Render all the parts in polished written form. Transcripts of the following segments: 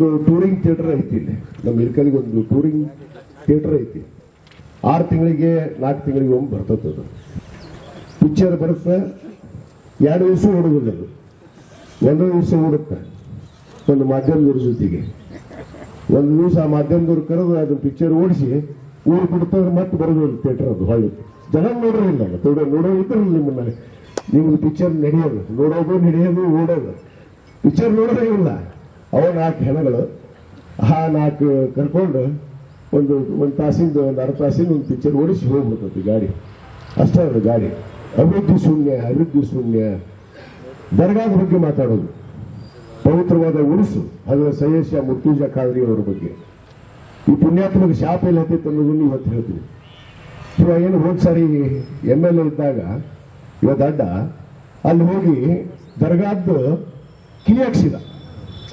ಒಂದು touring theatre ಐತಿ ಇಲ್ಲಿ ನಮ್ಮ ಇಲ್ಕಲ್ಲಿಗೆ ಒಂದು ಟೂರಿಂಗ್ ಥಿಯೇಟರ್ ಐತಿ 6 ತಿಂಗಳಿಗೆ 4 ತಿಂಗಳಿಗೆ ಒಮ್ಮೆ ಬರ್ತದೆ ಅದು ಪಿಕ್ಚರ್ ಬರುತ್ತೆ 2 ದಿವಸ ಓಡುವುದಿಲ್ಲ ಅದು 1 ದಿವಸ ಓಡುತ್ತೆ ಒಂದು ಮಾಧ್ಯಮದವ್ರ ಜೊತೆಗೆ 1 ದಿವಸ ಆ ಮಾಧ್ಯಮದವ್ರು ಕರೆದು ಅದನ್ನ ಪಿಕ್ಚರ್ ಓಡಿಸಿ ಊರು ಬಿಡ್ತಾರೆ ಮತ್ತೆ ಬರೋದಿಲ್ಲ ಥಿಯೇಟರ್ ಅದು ಹೊಳ್ಳಿ ಜನ ನೋಡೋರಿಲ್ಲ ನೋಡೋ ಇದ್ರಲ್ಲ ನಿಮ್ದು ಪಿಕ್ಚರ್ ನಡೆಯೋದು ನೋಡೋದು ನಡೆಯೋದು ಓಡೋದು ಪಿಕ್ಚರ್ ನೋಡೋದೇ ಇಲ್ಲ ಅವ 4 ಹೆಣಗಳು ಆ 4 ಕರ್ಕೊಂಡು ಒಂದು ತಾಸಿಂದ ಒಂದು ಅರ್ಧ ತಾಸಿಂದ ಒಂದು ಪಿಕ್ಚರ್ ಓಡಿಸಿ ಹೋಗ್ಬಿಡ್ತದೆ ಗಾಡಿ ಅಷ್ಟೇ ಅದು ಗಾಡಿ ಅಭಿವೃದ್ಧಿ ಶೂನ್ಯ ದರ್ಗಾದ ಬಗ್ಗೆ ಮಾತಾಡೋದು ಪವಿತ್ರವಾದ ಉರುಸು ಅದರ ಸಯ್ಯದ್ ಮುರ್ತುಜಾ ಖಾದ್ರಿ ಅವರ ಬಗ್ಗೆ ಈ ಪುಣ್ಯಾತ್ಮಗೆ ಶಾಪ ಎಲ್ಲ ಹತ್ತಿತ್ತು ಅನ್ನೋದನ್ನು ಇವತ್ತು ಹೇಳ್ತೀವಿ ಇವಾಗ ಏನು ಹೋದ್ ಸಾರಿ MLA ಇದ್ದಾಗ ಇವತ್ತು ಅಡ್ಡ ಅಲ್ಲಿ ಹೋಗಿ ದರ್ಗಾದ್ದು ಕೀ ಹಾಕ್ಸಿದ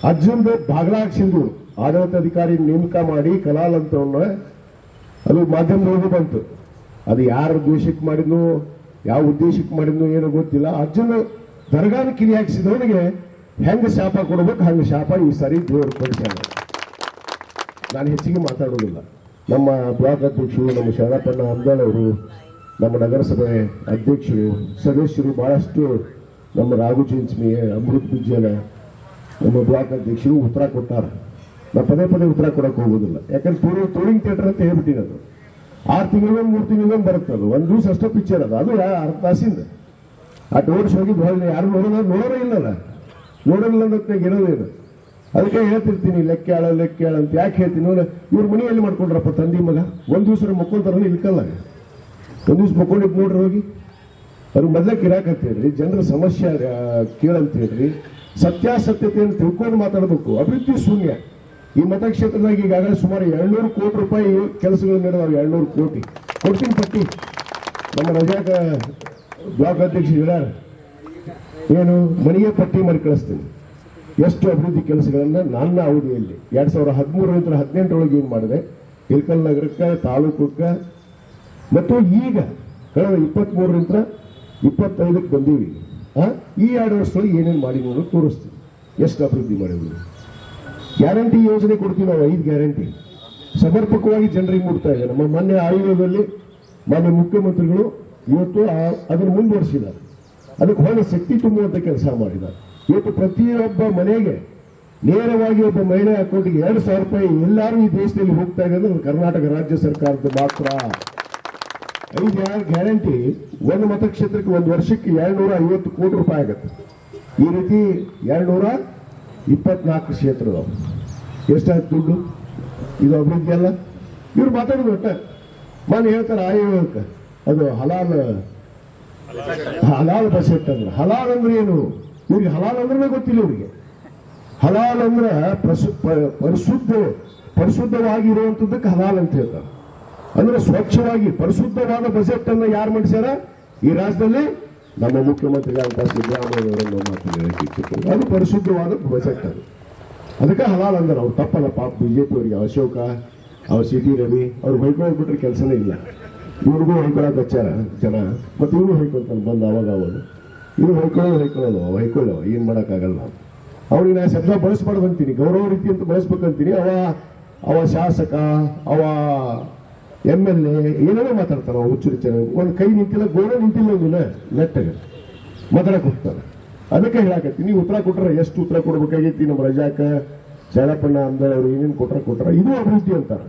ಅರ್ಜುನ್ದು ಬಾಗ್ಲ ಹಾಕ್ಸಿದ್ರು ಆಡಳಿತಾಧಿಕಾರಿ ನೇಮಕ ಮಾಡಿ ಕಲಾಲ್ ಅಂತವನ್ನ ಅದು ಮಾಧ್ಯಮದೊಳಗೂ ಬಂತು ಅದು ಯಾರ ಉದ್ದೇಶಕ್ಕೆ ಮಾಡಿದ್ನು ಯಾವ ಉದ್ದೇಶಕ್ಕೆ ಮಾಡಿದ್ನು ಏನೋ ಗೊತ್ತಿಲ್ಲ ಅರ್ಜುನ್ ದರ್ಗಾದ ಕಿಲಿ ಹಾಕ್ಸಿದವನಿಗೆ ಹೆಂಗ ಶಾಪ ಕೊಡ್ಬೇಕು ಹಂಗ ಶಾಪ ಈ ಸಾರಿ ದೇವರು ಕೊಡಿಸ್ಯಾನ ನಾನು ಹೆಚ್ಚಿಗೆ ಮಾತಾಡೋದಿಲ್ಲ ನಮ್ಮ ಬ್ಲಾಕ್ ಅಧ್ಯಕ್ಷರು ನಮ್ಮ ಶರಣಪ್ಪಣ್ಣ ಅಂದಾಳ್ ಅವರು ನಮ್ಮ ನಗರಸಭೆ ಅಧ್ಯಕ್ಷರು ಸದಸ್ಯರು ಬಹಳಷ್ಟು ನಮ್ಮ ರಾಘು ಚಿಂಚಮಿ ಅಮೃತ್ ಬಿಜ್ಜಲ ನಮ್ಮ ಬ್ಲಾಕ್ ಅಧ್ಯಕ್ಷರು ಉತ್ತರ ಕೊಟ್ಟಾರ ನಾ ಪದೇ ಉತ್ತರ ಕೊಡಕ್ಕೆ ಹೋಗೋದಿಲ್ಲ ಯಾಕಂದ್ರೆ ಟೂರಿಂಗ್ ಥಿಯೇಟರ್ ಅಂತ ಹೇಳ್ಬಿಟ್ಟಿನ ಅದು 6 ತಿಂಗಳಿಗೆ 3 ತಿಂಗಳಿಗೆ ಬರುತ್ತೆ ಅದು 1 ದಿವಸ ಅಷ್ಟೇ ಪಿಕ್ಚರ್ ಅದು ಅರ್ಧ ತಾಸಿಂದ ಆ ಟೋರ್ಸ್ ಹೋಗಿದ್ದು ಹೊಳ್ಳಿ ಯಾರು ನೋಡೋರೇ ಇಲ್ಲಲ್ಲ ನೋಡೋಲ್ಲ ಅನ್ನೋದಕ್ಕೆ ಇರೋದೇನು ಅದಕ್ಕೆ ಹೇಳ್ತಿರ್ತೀನಿ ಲೆಕ್ಕಾಳ ಅಂತ ಯಾಕೆ ಹೇಳ್ತೀನಿ ಇವ್ರ ಮನೆಯಲ್ಲಿ ಮಾಡ್ಕೊಂಡ್ರಪ್ಪ ತಂದಿ ಮಗ 1 ದಿವಸ ಮಕ್ಕೊಳ್ತಾರಲ್ಲ ಇಲ್ಕಲ್ಲ 1 ದಿವಸ ಮಕ್ಕೊಂಡಿದ್ದು ನೋಡ್ರಿ ಹೋಗಿ ಅವ್ರು ಮೊದಲಕ್ಕೆ ಇರಾಕಂತೇಳ್ರಿ ಜನರ ಸಮಸ್ಯೆ ಕೇಳಂತ ಹೇಳ್ರಿ ಸತ್ಯಾಸತ್ಯತೆಯನ್ನು ತಿಳ್ಕೊಂಡು ಮಾತಾಡಬೇಕು ಅಭಿವೃದ್ಧಿ ಶೂನ್ಯ ಈ ಮತಕ್ಷೇತ್ರದಾಗ ಈಗಾಗಲೇ ಸುಮಾರು 200 ಕೋಟಿ ರೂಪಾಯಿ ಕೆಲಸಗಳು ನಡೆದವು 200 ಕೋಟಿ ಕೊಡ್ತೀನಿ ಪಟ್ಟಿ ನಮ್ಮ ರಜಾಕ ಬ್ಲಾಕ್ ಅಧ್ಯಕ್ಷ ಹೇಳ್ಯಾರ ಏನು ಮನೆಗೆ ಪಟ್ಟಿ ಮಾಡಿ ಕಳಿಸ್ತೀನಿ ಎಷ್ಟು ಅಭಿವೃದ್ಧಿ ಕೆಲಸಗಳನ್ನ ನನ್ನ ಅವಧಿಯಲ್ಲಿ 2013 18 ಏನು ಮಾಡಿದೆ ಇಲ್ಕಲ್ ನಗರಕ್ಕೆ ತಾಲೂಕಕ್ಕೆ ಮತ್ತು ಈಗ ಕಳೆದ 23 25 ಬಂದೀವಿ ಈ 2 ವರ್ಷದಲ್ಲಿ ಏನೇನು ಮಾಡಿ ನೋಡೋದು ತೋರಿಸ್ತೀವಿ ಎಷ್ಟು ಅಭಿವೃದ್ಧಿ ಮಾಡಿದ್ವಿ ಗ್ಯಾರಂಟಿ ಯೋಜನೆ ಕೊಡ್ತೀವಿ ನಾವು 5 ಗ್ಯಾರಂಟಿ ಸಮರ್ಪಕವಾಗಿ ಜನರಿಗೆ ಮುಟ್ತಾ ಇದೆ ನಮ್ಮ ಮೊನ್ನೆ ಆಯೋಗದಲ್ಲಿ ಮಾನ್ಯ ಮುಖ್ಯಮಂತ್ರಿಗಳು ಇವತ್ತು ಅದನ್ನು ಮುಂದುವರಿಸಿದ್ದಾರೆ ಅದಕ್ಕೆ ಹೊಳೆ ಶಕ್ತಿ ತುಂಬುವಂತ ಕೆಲಸ ಮಾಡಿದ್ದಾರೆ ಇವತ್ತು ಪ್ರತಿಯೊಬ್ಬ ಮನೆಗೆ ನೇರವಾಗಿ ಒಬ್ಬ ಮಹಿಳೆ ಅಕೌಂಟ್ಗೆ 2,000 ರೂಪಾಯಿ ಎಲ್ಲರೂ ಈ ದೇಶದಲ್ಲಿ ಹೋಗ್ತಾ ಇದೆ ಅಂದ್ರೆ ಕರ್ನಾಟಕ ರಾಜ್ಯ ಸರ್ಕಾರದ ಮಾತ್ರ 5 ಗ್ಯಾರಂಟಿ ಒಂದು ಮತಕ್ಷೇತ್ರಕ್ಕೆ 1 ವರ್ಷಕ್ಕೆ 250 ಕೋಟಿ ರೂಪಾಯಿ ಆಗುತ್ತೆ ಈ ರೀತಿ 224 ಕ್ಷೇತ್ರದವು ಎಷ್ಟಾಯ್ತು ದುಡ್ಡು ಇದು ಅಭಿವೃದ್ಧಿ ಅಲ್ಲ ಇವ್ರು ಮಾತಾಡೋದು ಒಟ್ಟ ನಾನು ಹೇಳ್ತಾರೆ ಆಯೋಗಕ್ಕೆ ಅದು ಹಲಾಲ್ ಬಜೆಟ್ ಅಂದ್ರೆ ಹಲಾಲ್ ಅಂದ್ರೆ ಏನು ಇವ್ರಿಗೆ ಹಲಾಲ್ ಅಂದ್ರೆ ಗೊತ್ತಿಲ್ಲ ಇವ್ರಿಗೆ ಹಲಾಲ್ ಅಂದ್ರೆ ಪರಿಶುದ್ಧವಾಗಿರುವಂತದ್ದಕ್ಕೆ ಹಲಾಲ್ ಅಂತ ಹೇಳ್ತಾರೆ ಅಂದ್ರೆ ಸ್ವಚ್ಛವಾಗಿ ಪರಿಶುದ್ಧವಾದ ಬಜೆಟ್ ಅನ್ನ ಯಾರು ಮಾಡಿಸ್ಯಾರ ಈ ರಾಜ್ಯದಲ್ಲಿ ನಮ್ಮ ಮುಖ್ಯಮಂತ್ರಿಗಳಂತ ಸಿದ್ದರಾಮಯ್ಯನವರನ್ನು ಮಾತನಾಡಿ ಅದು ಪರಿಶುದ್ಧವಾದ ಬಜೆಟ್ ಅದು ಅದಕ್ಕೆ ಹಲಾಲ್ ಅಂದ್ರೆ ಅವ್ರು ತಪ್ಪಲ್ಲ ಪಾಪ ಬಿಜೆಪಿ ಅವರಿಗೆ ಅಶೋಕ ಅವ್ರ CT ರವಿ ಅವ್ರು ಹೊಯ್ಕೊಳ್ಬಿಟ್ರೆ ಕೆಲಸನೇ ಇಲ್ಲ ಇವ್ರಿಗೂ ಹೊಯ್ಕೊಳಕ್ ಹಚ್ಚಾರ ಜನ ಮತ್ತೆ ಇವ್ರು ಹೊಯ್ಕೊಳ್ತಾನೆ ಬಂದು ಅವಾಗ ಇವ್ರು ಹೊಯ್ಕೊಳ್ಳೋ ಏನ್ ಮಾಡಕ್ಕಾಗಲ್ಲ ಅವ್ರಿಗೆ ನಾ ಶಬ್ದ ಬಳಸ್ಬಾರ್ದು ಅಂತೀನಿ ಗೌರವ ರೀತಿ ಅಂತ ಬಳಸ್ಬೇಕಂತೀನಿ ಅವ ಶಾಸಕ ಅವ MLA ಏನೇನೋ ಮಾತಾಡ್ತಾರ ಹುಚ್ಚುರಿಚಾರ ಒಂದು ಕೈ ನಿಂತಿಲ್ಲ ಗೋಡೆ ನಿಂತಿಲ್ಲ ಒಂದಿಲ್ಲ ನೆಟ್ಟಾಗ ಮಾತಾಡಕ್ ಹೋಗ್ತಾರೆ ಅದಕ್ಕೆ ಹೇಳಾಕತ್ತೀನಿ ನೀವು ಉತ್ತರ ಕೊಟ್ರೆ ಎಷ್ಟು ಉತ್ತರ ಕೊಡ್ಬೇಕಾಗೈತಿ ನಮ್ಮ ರಜಾಕ ಶರಣಪ್ಪಣ್ಣ ಅಂದಾಳ್ ಅವ್ರು ಏನೇನು ಕೊಟ್ರ ಇದು ಅಭಿವೃದ್ಧಿ ಅಂತಾರ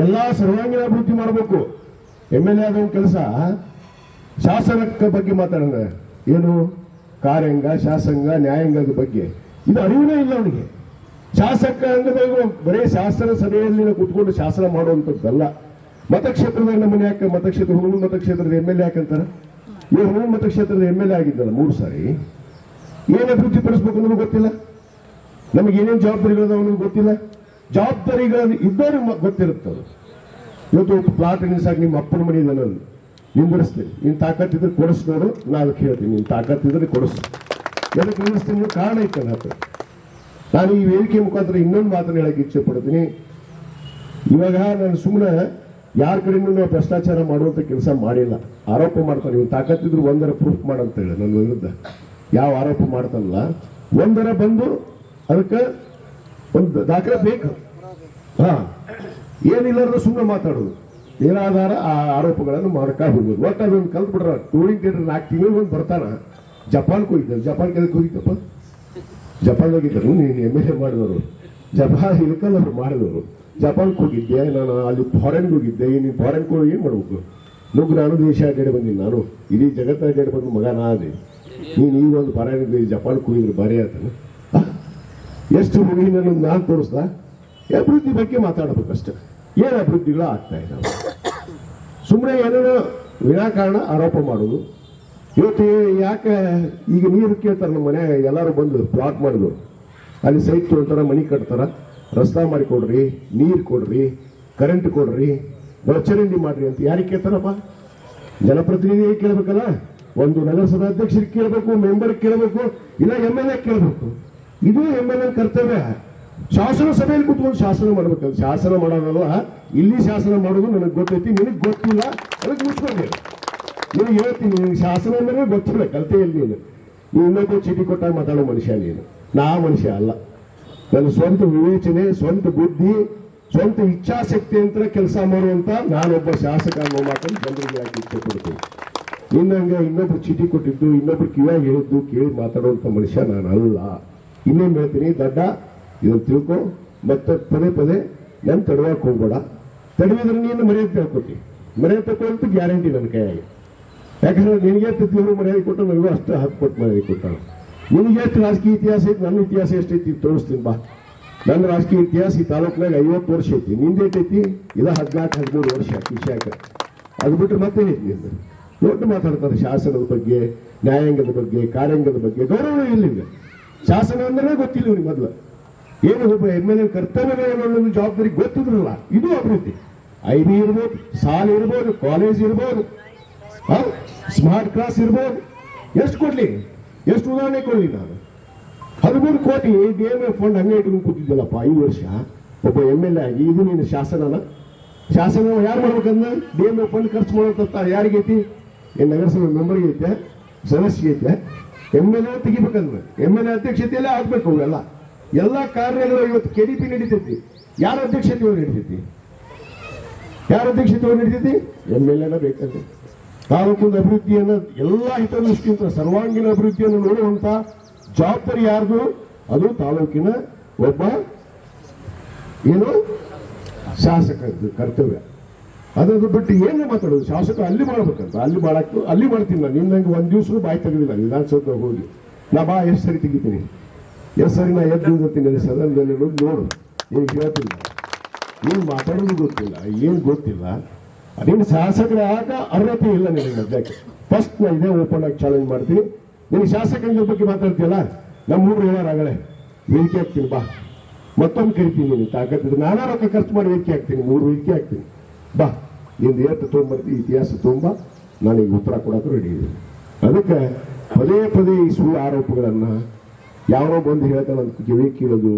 ಎಲ್ಲಾ ಸರ್ವಾಂಗೀಣ ಅಭಿವೃದ್ಧಿ ಮಾಡಬೇಕು MLA ಆದ ಕೆಲಸ ಶಾಸನಕ್ಕ ಬಗ್ಗೆ ಮಾತಾಡೋಣ ಏನು ಕಾರ್ಯಾಂಗ ಶಾಸಂಗ ನ್ಯಾಯಾಂಗದ ಬಗ್ಗೆ ಇದು ಅರಿವಿನೇ ಇಲ್ಲ ಅವನಿಗೆ ಶಾಸಕ ಅಂಗದಾಗ ಬರೇ ಶಾಸನ ಸಭೆಯಲ್ಲಿ ಕೂತ್ಕೊಂಡು ಶಾಸನ ಮಾಡುವಂಥದ್ದಲ್ಲ ಮತಕ್ಷೇತ್ರದ ನಮ್ಮನೆ ಯಾಕೆ ಮತಕ್ಷೇತ್ರ ಹುಣೂರು ಮತಕ್ಷೇತ್ರದ MLA ಯಾಕಂತಾರ ಇವ್ರು ಹುಣೂರು ಮತಕ್ಷೇತ್ರದ MLA ಆಗಿದ್ದಲ್ಲ 3 ಸಾರಿ ಏನ್ ಅಭಿವೃದ್ಧಿ ಪಡಿಸ್ಬೇಕು ಅನ್ನೋದು ಗೊತ್ತಿಲ್ಲ ನಮಗೆ ಏನೇನು ಜವಾಬ್ದಾರಿಗಳನ್ನ ಗೊತ್ತಿಲ್ಲ ಜವಾಬ್ದಾರಿಗಳು ಇದ್ದವ್ರಿಗೆ ಗೊತ್ತಿರುತ್ತದು ಇವತ್ತು ಪ್ಲಾಟ್ ನಿಲ್ಸಾಕ ನಿಮ್ಮ ಅಪ್ಪನ ಮನೆ ನಾನು ನಿಂದಿರಿಸ್ತೀನಿ ನೀನ್ ತಾಕತ್ತಿದ್ರೆ ಕೊಡಿಸ್ ನೋಡು ನಾ ಅದಕ್ಕೆ ಹೇಳ್ತೀನಿ ನೀನ್ ತಾಕತ್ತಿದ್ರೆ ಕೊಡಿಸು ಎದಕ್ಕೆ ನಿಲ್ಲಿಸ್ತೀನಿ ಕಾರಣ ಐತಲ್ಲ ನಾನು ಈ ವೇದಿಕೆ ಮುಖಾಂತರ ಇನ್ನೊಂದು ಮಾತನ್ನು ಹೇಳಕ್ಕೆ ಇಚ್ಛೆ ಪಡ್ತೀನಿ ಇವಾಗ ನಾನು ಸುಮ್ಮನೆ ಯಾರ ಕಡೆಯಿಂದ ನಾವು ಭ್ರಷ್ಟಾಚಾರ ಮಾಡುವಂತ ಕೆಲಸ ಮಾಡಿಲ್ಲ ಆರೋಪ ಮಾಡ್ತಾನೆ ನೀವು ತಾಕತ್ತಿದ್ರು ಒಂದರ ಪ್ರೂಫ್ ಮಾಡಂತ ಹೇಳಿ ನನ್ನ ವಿರುದ್ಧ ಯಾವ ಆರೋಪ ಮಾಡ್ತಾನಲ್ಲ ಒಂದರ ಬಂದು ಅದಕ್ಕೆ ಒಂದು ದಾಖಲೆ ಬೇಕು. ಹಾ, ಏನಿಲ್ಲಾರ್ದು ಸುಮ್ಮನೆ ಮಾತಾಡೋದು, ನಿರಾಧಾರ ಆ ಆರೋಪಗಳನ್ನು ಮಾಡ್ತಾ ಹೋಗೋದು. ಒಟ್ಟು ಅದೊಂದು ಕಲ್ತು ಬಿಡ್ರ. ಟೂರಿಂಗ್ ಥಿಯೇಟರ್ 4 ತಿಂಗಳು ಒಂದು ಬರ್ತಾನ. ಜಪಾನ್ಗೆ ಹೋಗಿದ್ದ. ಜಪಾನ್ಗೆ ಎದಕ್ಕೆ ಹೋಗಿದ್ದಪ್ಪ? ಜಪಾನ್ದಾಗಿದ್ದರು ನೀನು MLA ಮಾಡಿದವರು, ಜಪಾನ್ ಇಳ್ಕಲ್ ಅವ್ರು ಮಾಡಿದವರು. ಜಪಾನ್ಗೆ ಹೋಗಿದ್ದೆ ನಾನು, ಅಲ್ಲಿ ಫಾರೆನ್ಗೆ ಹೋಗಿದ್ದೆ. ನೀನು ಫಾರೆನ್ಗೆ ಹೋಗಿ ಏನು ಮಾಡ್ಬೇಕು? ನುಗ್ಗು ನಾನು ದೇಶ ಅಡ್ಡಾಡಿ ಬಂದೀನಿ, ನಾನು ಇಡೀ ಜಗತ್ತ ಅಡ್ಡಾಡಿ ಬಂದು ಮಗ ನಾದೆ. ನೀನು ಈಗ ಒಂದು ಫಾರೆನ್ಗೆ ಜಪಾನ್ಗೆ ಹೋಗಿದ್ರೆ ಭಾರಿ ಆಯ್ತಾನೆ. ಎಷ್ಟು ಹೋಗಿ ನಾನು ತೋರಿಸ್ದ? ಅಭಿವೃದ್ಧಿ ಬಗ್ಗೆ ಮಾತಾಡ್ಬೇಕಷ್ಟೆ. ಏನು ಅಭಿವೃದ್ಧಿಗಳು ಆಗ್ತಾ ಇದ್ದಾವೆ? ಸುಮ್ಮನೆ ಏನೇನೋ ವಿನಾಕಾರಣ ಆರೋಪ ಮಾಡೋದು. ಇವತ್ತು ಯಾಕೆ ಈಗ ನೀರು ಕೇಳ್ತಾರೆ ನಮ್ಮ ಮನೆ ಎಲ್ಲರೂ ಬಂದು ಪ್ಲಾಟ್ ಮಾಡಿದ್ರು, ಅಲ್ಲಿ ಸೈಟ್ ತೊಗೊಳ್ತಾರ, ಮನೆ ಕಟ್ತಾರ, ರಸ್ತೆ ಮಾಡಿಕೊಡ್ರಿ, ನೀರು ಕೊಡ್ರಿ, ಕರೆಂಟ್ ಕೊಡ್ರಿ, ಒಳಚರಂಡಿ ಮಾಡ್ರಿ ಅಂತ ಯಾರಿಗೆ ಕೇಳ್ತಾರಪ್ಪ? ಜನಪ್ರತಿನಿಧಿ ಕೇಳಬೇಕಲ್ಲ. ಒಂದು ನಗರಸಭಾ ಅಧ್ಯಕ್ಷರಿಗೆ ಕೇಳಬೇಕು, ಮೆಂಬರ್ ಕೇಳಬೇಕು, ಇಲ್ಲ MLA ಕೇಳಬೇಕು. ಇದು MLA ಕರ್ತವ್ಯ. ಶಾಸನ ಸಭೆಯಲ್ಲಿ ಕೂತ್ಕೊಂಡು ಶಾಸನ ಮಾಡ್ಬೇಕಂತ. ಶಾಸನ ಮಾಡೋದಲ್ಲ, ಇಲ್ಲಿ ಶಾಸನ ಮಾಡೋದು ನನಗೆ ಗೊತ್ತೈತಿ, ನಿನಗೆ ಗೊತ್ತಿಲ್ಲ, ಅದಕ್ಕೆ ಮುಚ್ಕೊಂಡೆ. ನಿನಗೆ ಹೇಳ್ತೀನಿ, ನಿನಗೆ ಶಾಸನ ಅಂದ್ರೆ ಗೊತ್ತಿಲ್ಲ, ಕಲ್ತೆಯಲ್ಲಿ ನೀನು ಇನ್ನೊಬ್ಬ ಚೀಟಿ ಕೊಟ್ಟಾಗ ಮಾತಾಡೋ ಮನುಷ್ಯ ನೀನು. ನಾ ಮನುಷ್ಯ ಅಲ್ಲ. ನನ್ನ ಸ್ವಂತ ವಿವೇಚನೆ, ಸ್ವಂತ ಬುದ್ಧಿ, ಸ್ವಂತ ಇಚ್ಛಾಶಕ್ತಿ ಅಂತ ಕೆಲಸ ಮಾಡುವಂತ ನಾನೊಬ್ಬ ಶಾಸಕ ಅನ್ನೋ ಮಾತನ್ನು ಜನರಿಗೆ ಯಾಕೆ ಇಚ್ಛೆ ಕೊಡ್ತೀನಿ. ನಿನ್ನಂಗೆ ಇನ್ನೊಬ್ರು ಚೀಟಿ ಕೊಟ್ಟಿದ್ದು, ಇನ್ನೊಬ್ರು ಕಿವಿಯಾಗಿ ಹೇಳಿದ್ದು ಕೇಳಿ ಮಾತಾಡುವಂತ ಮನುಷ್ಯ ನಾನು ಅಲ್ಲ. ಇನ್ನೇನು ಹೇಳ್ತೀನಿ, ದಡ್ಡ ಇದನ್ನು ತಿಳ್ಕೊ. ಮತ್ತೆ ಪದೇ ಪದೇ ನಾನು ತಡವಕ್ಕೆ ಹೋಗ್ಬೇಡ. ತಡವಿದ್ರೆ ನೀನು ಮರ್ಯಾದೆ ತಿಳ್ಕೊತಿ. ಮರ್ಯಾದೆ ತಗೊಳ್ತು ಗ್ಯಾರಂಟಿ ನನ್ನ ಕೈಯಾಗಿ. ಯಾಕಂದ್ರೆ ನಿನಗೆ ದೇವರು ಮರ್ಯಾದೆ ಕೊಟ್ಟು ನನಗೂ ಅಷ್ಟು ಹಕ್ಕು ಕೊಟ್ಟು ಮರ್ಯಾದೆ ಕೊಟ್ಟಾನ. ನಿನಗೆ ಎಷ್ಟು ರಾಜಕೀಯ ಇತಿಹಾಸ ಐತಿ, ನನ್ನ ಇತಿಹಾಸ ಎಷ್ಟೈತಿ ತೋರಿಸ್ತೀನಿ ಬಾ. ನನ್ನ ರಾಜಕೀಯ ಇತಿಹಾಸ ಈ ತಾಲೂಕಿನಾಗ 50 ವರ್ಷ ಐತಿ. ನಿಂದ ಐತಿ ಇಲ್ಲ 14-13 ವರ್ಷ ಕಿಶಾಕ. ಅದು ಬಿಟ್ಟರೆ ಮತ್ತೆ ಐತಿ ನಿಂದು. ದೊಡ್ಡ ಮಾತಾಡ್ತಾರೆ ಶಾಸನದ ಬಗ್ಗೆ, ನ್ಯಾಯಾಂಗದ ಬಗ್ಗೆ, ಕಾರ್ಯಾಂಗದ ಬಗ್ಗೆ. ಗೌರವ ಇಲ್ಲಿಲ್ಲ. ಶಾಸನ ಅಂದ್ರೆ ಗೊತ್ತಿಲ್ಲ ಇವ್ರಿಗೆ ಮೊದಲು. ಏನು ಒಬ್ಬ MLA ಕರ್ತವ್ಯಗಳೇನು ಅನ್ನೋದು ಜವಾಬ್ದಾರಿ ಗೊತ್ತಿದ್ರಲ್ಲ. ಇದು ಅಭಿವೃದ್ಧಿ. IB ಇರ್ಬೋದು, ಸಾಲ್ ಇರ್ಬೋದು, ಕಾಲೇಜ್ ಇರ್ಬೋದು, ಸ್ಮಾರ್ಟ್ ಕ್ಲಾಸ್ ಇರ್ಬೋದು. ಎಷ್ಟು ಕೊಡ್ಲಿ, ಎಷ್ಟು ಉದಾಹರಣೆ ಕೊಡ್ಲಿ. ನಾನು 13 ಕೋಟಿ DMF ಫಂಡ್ ಹಂಗೆ ಇಟ್ಕೊಂಡು ಕೂತಿದ್ದಲ್ಲಪ್ಪ 5 ವರ್ಷ ಒಬ್ಬ MLA ಆಗಿ. ಇದು ನೀನು ಶಾಸನನ? ಶಾಸನ ಯಾರು ಮಾಡ್ಬೇಕಂದ್ರೆ DMF ಫಂಡ್ ಖರ್ಚು ಮಾಡೋಂತ ಯಾರಿಗೈತಿ? ಏನು ನಗರಸಭೆ ಮೆಂಬರ್ಗೆ ಐತೆ, ಸದಸ್ಯ ಐತೆ? MLA ತೆಗಿಬೇಕಂದ್ರೆ MLA ಅಧ್ಯಕ್ಷತೆಯಲ್ಲೇ ಆಗ್ಬೇಕು. ಅವೆಲ್ಲ ಎಲ್ಲ ಕಾರ್ಯಗಳು ಇವತ್ತು KDP ನಡೀತೈತಿ. ಯಾರ ಅಧ್ಯಕ್ಷತೆ ನಡೀತೈತಿ? ಯಾರ ಅಧ್ಯಕ್ಷತೆ ನಡೀತೈತಿ? MLA ಬೇಕಂತೆ. ತಾಲೂಕಿನ ಅಭಿವೃದ್ಧಿಯನ್ನು ಎಲ್ಲ ಹಿತದೃಷ್ಟಿಯಿಂದ ಸರ್ವಾಂಗೀಣ ಅಭಿವೃದ್ಧಿಯನ್ನು ನೋಡುವಂತ ಜವಾಬ್ದಾರಿ ಯಾರ್ದು? ಅದು ತಾಲೂಕಿನ ಒಬ್ಬ ಏನು ಶಾಸಕರದ್ದು ಕರ್ತವ್ಯ. ಅದನ್ನು ಬಿಟ್ಟು ಏನು ಮಾತಾಡೋದು? ಶಾಸಕ ಅಲ್ಲಿ ಮಾಡ್ಬೇಕಂತ, ಅಲ್ಲಿ ಮಾಡ್ತೀನಿ ನಾನು. ನಿನ್ನಂಗೆ ಒಂದು ದಿವಸ ಬಾಯಿ ತೆಗೆದಿಲ್ಲ ವಿಧಾನಸೌಧ ಹೋಗಿ. ನಾ ಬಾ ಎಷ್ಟು ಸರಿ ತೆಗಿತೀನಿ, ಎಷ್ಟು ಸರಿ ನಾ ಎದ್ದು ನಿಂದಿರ್ತೀನಿ ಸದನದಲ್ಲಿ ನೋಡು. ನೀನು ಹೇಳ್ತಿಲ್ಲ, ನೀನು ಮಾತಾಡೋದು ಗೊತ್ತಿಲ್ಲ, ಏನು ಗೊತ್ತಿಲ್ಲ. ನೀನು ಶಾಸಕರ ಆಗ ಅರ್ಹತೆ ಇಲ್ಲ ನಿನಗೆ ಮಧ್ಯಕ್ಕೆ. ಫಸ್ಟ್ ನಾ ಇದೇ ಓಪನ್ ಆಗಿ ಚಾಲೆಂಜ್ ಮಾಡ್ತೀನಿ. ನೀನು ಶಾಸಕರ ಬಗ್ಗೆ ಮಾತಾಡ್ತೀಯಲ್ಲ, ನಮ್ಮ ಹುಡುಗರು ಹೇಳಾರಾಗಲೇ ವೇದಿಕೆ ಹಾಕ್ತೀನಿ ಬಾ. ಮತ್ತೊಂದು ಕರಿತೀನಿ, ನೀನು ತಾಕತ್ತಿದ್ರೆ ನಾನಾ ರೊಕ್ಕ ಖರ್ಚು ಮಾಡಿ ವೇದಿಕೆ ಹಾಕ್ತೀನಿ, 3 ವೇದಿಕೆ ಹಾಕ್ತೀನಿ ಬಾ. ನಿಂದು ಏಟು ತೊಗೊಂಬರ್ತೀನಿ, ಇತಿಹಾಸ ತೊಗೊಂಬ, ನಾನೀಗ ಉತ್ತರ ಕೊಡೋಕೆ ರೆಡಿ ಇದ್ದೀನಿ. ಅದಕ್ಕೆ ಪದೇ ಪದೇ ಈ ಸುಳ್ಳು ಆರೋಪಗಳನ್ನು ಯಾರೋ ಬಂದು ಹೇಳ್ತಾನೆ ಅಂತ ಕಿವಿ ಕೀಳೋದು,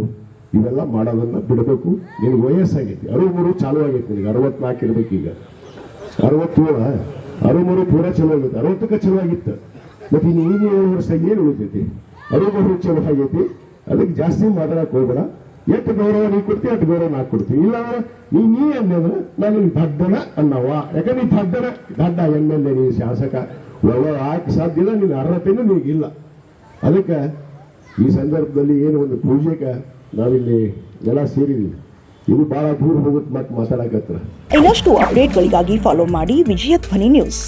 ಇವೆಲ್ಲ ಮಾಡೋದನ್ನ ಬಿಡಬೇಕು. ನಿನಗೆ ವಯಸ್ಸಾಗೈತಿ, 63 ಚಾಲು ಆಗೈತಿ. ನಿನಗೆ 64 ಇರ್ಬೇಕು. ಈಗ 63 ಪೂರ ಚಲೋ ಆಗೈತಿ. 60ಕ್ಕೆ ಚಲೋ ಆಗಿತ್ತು. ಮತ್ತೆ ಇನ್ನು 7 ವರ್ಷ ಏನು ಉಳಿತೈತಿ? 63 ಚಲೋ ಆಗೈತಿ. ಅದಕ್ಕೆ ಜಾಸ್ತಿ ಮಾತಾಡಕ್ಕೆ ಹೋಗ್ಬೇಡ. ಎಷ್ಟು ಗೌರವ ನೀ ಕೊಡ್ತೀವಿ ಅಷ್ಟು ಗೌರವ ನಾ ಕೊಡ್ತೀವಿ. ಇಲ್ಲ ನೀ ಅನ್ನೋದ್ರೆ ನಾನು ದಡ್ಡನ ಅನ್ನವ. ಯಾಕಂದ್ರೆ ನೀ ದಡ್ಡ MLA, ನೀ ಶಾಸಕ ಒಳ್ಳೆ ಹಾಕಿ ಸಾಧ್ಯ ಇಲ್ಲ. ನಿನ್ನ ಅರ್ಹತೆನೂ ನೀಗಿಲ್ಲ. ಅದಕ್ಕೆ ಈ ಸಂದರ್ಭದಲ್ಲಿ ಏನು ಒಂದು ಪೂಜೆಗೆ ನಾವಿಲ್ಲಿ ಎಲ್ಲ ಸೇರಿದ್ದೀವಿ. ಇದು ಬಹಳ ದೂರ ಹೋಗುತ್ತೆ ಮತ್ತೆ ಮಾತಾಡಕತ್ರ. ಇನ್ನಷ್ಟು ಅಪ್ಡೇಟ್ಗಳಿಗಾಗಿ ಫಾಲೋ ಮಾಡಿ ವಿಜಯ ಧ್ವನಿ ನ್ಯೂಸ್.